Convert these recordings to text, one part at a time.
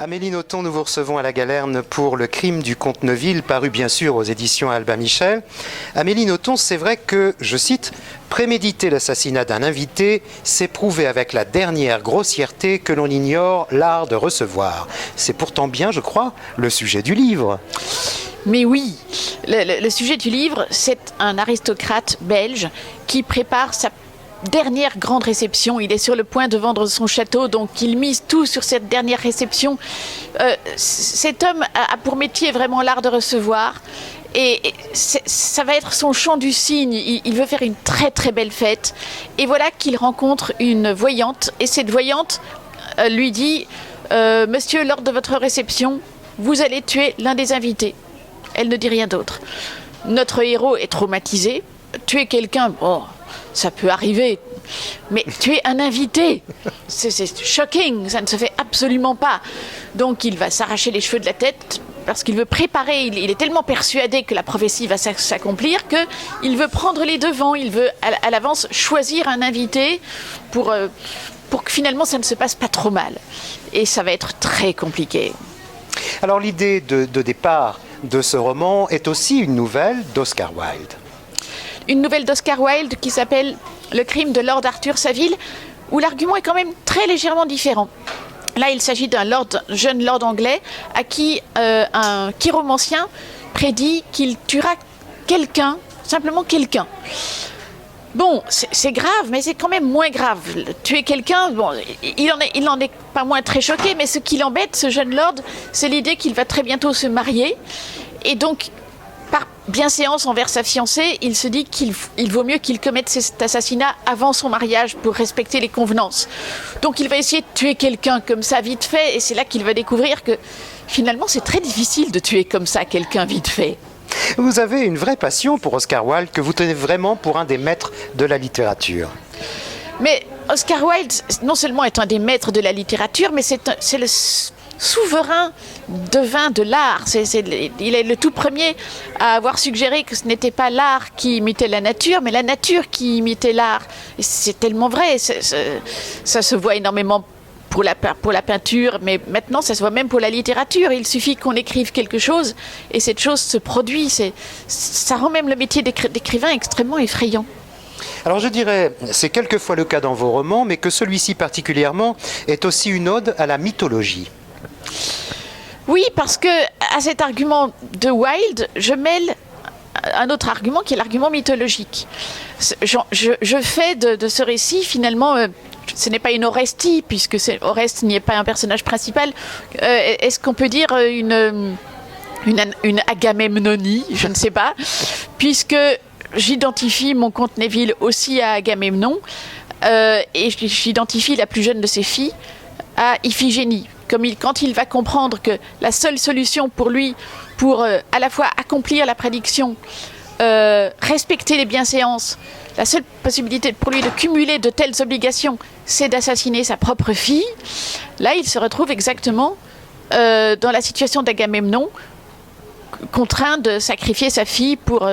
Amélie Nothomb, nous vous recevons à la Galerne pour Le crime du comte Neuville, paru bien sûr aux éditions Albin Michel. Amélie Nothomb, c'est vrai que, je cite, « Préméditer l'assassinat d'un invité, c'est prouver avec la dernière grossièreté que l'on ignore l'art de recevoir ». C'est pourtant bien, je crois, le sujet du livre. Mais oui, le sujet du livre, c'est un aristocrate belge qui prépare sa dernière grande réception. Il est sur le point de vendre son château, donc il mise tout sur cette dernière réception. Cet homme a pour métier vraiment l'art de recevoir. Et ça va être son chant du cygne. Il veut faire une très très belle fête. Et voilà qu'il rencontre une voyante. Et cette voyante lui dit « Monsieur, lors de votre réception, vous allez tuer l'un des invités. » Elle ne dit rien d'autre. Notre héros est traumatisé. Tuer quelqu'un, bon, ça peut arriver. Mais tuer un invité, c'est shocking, ça ne se fait absolument pas. Donc il va s'arracher les cheveux de la tête parce qu'il veut préparer, il est tellement persuadé que la prophétie va s'accomplir qu'il veut prendre les devants, il veut à l'avance choisir un invité pour que finalement ça ne se passe pas trop mal. Et ça va être très compliqué. Alors l'idée de départ de ce roman est aussi une nouvelle d'Oscar Wilde. Une nouvelle d'Oscar Wilde qui s'appelle Le crime de Lord Arthur Savile, où l'argument est quand même très légèrement différent. Là, il s'agit d'un jeune lord anglais à qui un chiromancien prédit qu'il tuera quelqu'un, simplement quelqu'un. Bon, c'est grave, mais c'est quand même moins grave. Tuer quelqu'un, bon, il n'en est pas moins très choqué, mais ce qui l'embête, ce jeune lord, c'est l'idée qu'il va très bientôt se marier. Et donc, par bienséance envers sa fiancée, il se dit qu'il vaut mieux qu'il commette cet assassinat avant son mariage pour respecter les convenances. Donc il va essayer de tuer quelqu'un comme ça vite fait, et c'est là qu'il va découvrir que finalement c'est très difficile de tuer comme ça quelqu'un vite fait. Vous avez une vraie passion pour Oscar Wilde que vous tenez vraiment pour un des maîtres de la littérature. Mais Oscar Wilde, non seulement est un des maîtres de la littérature, mais c'est le souverain devin de l'art. Il est le tout premier à avoir suggéré que ce n'était pas l'art qui imitait la nature, mais la nature qui imitait l'art. Et c'est tellement vrai. Ça se voit énormément pour la peinture, mais maintenant ça se voit même pour la littérature. Il suffit qu'on écrive quelque chose et cette chose se produit. Ça rend même le métier d'écrivain extrêmement effrayant. Alors je dirais, c'est quelquefois le cas dans vos romans, mais que celui-ci particulièrement est aussi une ode à la mythologie. Oui, parce que à cet argument de Wilde, je mêle un autre argument qui est l'argument mythologique. Je fais de ce récit finalement, ce n'est pas une Orestie, puisque Oreste n'y est pas un personnage principal. Est-ce qu'on peut dire une Agamemnonie? Je ne sais pas, puisque j'identifie mon comte Neuville aussi à Agamemnon, et j'identifie la plus jeune de ses filles à Iphigénie. Quand il va comprendre que la seule solution pour lui, pour à la fois accomplir la prédiction, respecter les bienséances, la seule possibilité pour lui de cumuler de telles obligations, c'est d'assassiner sa propre fille, là il se retrouve exactement dans la situation d'Agamemnon, contraint de sacrifier sa fille pour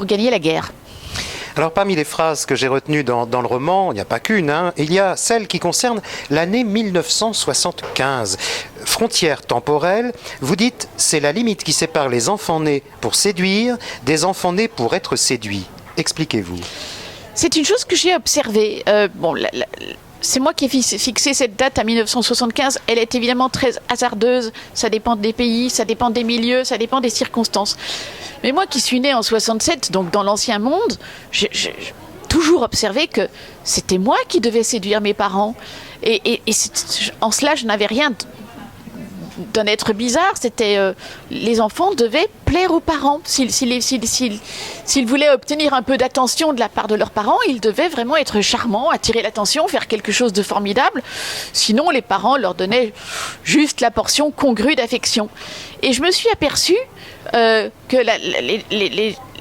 gagner la guerre. Alors parmi les phrases que j'ai retenues dans le roman, il n'y a pas qu'une, il y a celle qui concerne l'année 1975. Frontière temporelle, vous dites « c'est la limite qui sépare les enfants nés pour séduire des enfants nés pour être séduits ». Expliquez-vous. C'est une chose que j'ai observée. C'est moi qui ai fixé cette date à 1975. Elle est évidemment très hasardeuse. Ça dépend des pays, ça dépend des milieux, ça dépend des circonstances. Mais moi qui suis née en 67, donc dans l'ancien monde, j'ai toujours observé que c'était moi qui devais séduire mes parents. Et en cela, je n'avais rien d'un être bizarre. Les enfants devaient plaire aux parents. S'ils voulaient obtenir un peu d'attention de la part de leurs parents, ils devaient vraiment être charmants, attirer l'attention, faire quelque chose de formidable. Sinon, les parents leur donnaient juste la portion congrue d'affection. Et je me suis aperçue que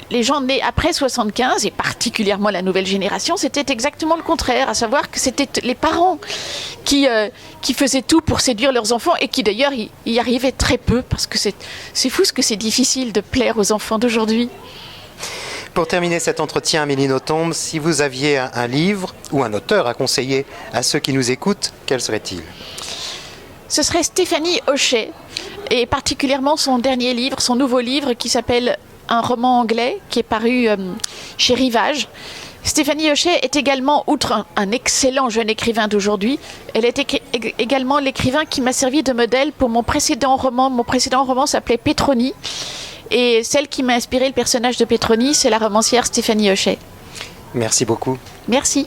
les gens nés après 75, et particulièrement la nouvelle génération, c'était exactement le contraire, à savoir que c'était les parents qui faisaient tout pour séduire leurs enfants et qui d'ailleurs y arrivaient très peu, parce que c'est fou ce que c'est difficile de plaire aux enfants d'aujourd'hui. Pour terminer cet entretien, Amélie Nothomb, si vous aviez un livre ou un auteur à conseiller à ceux qui nous écoutent, quel serait-il ? Ce serait Stéphanie Hochet, et particulièrement son dernier livre, son nouveau livre qui s'appelle Un roman anglais, qui est paru chez Rivage. Stéphanie Hochet est également, outre un excellent jeune écrivain d'aujourd'hui, elle est également l'écrivain qui m'a servi de modèle pour mon précédent roman. Mon précédent roman s'appelait Pétronie, et celle qui m'a inspiré le personnage de Pétronie, c'est la romancière Stéphanie Hochet. Merci beaucoup. Merci.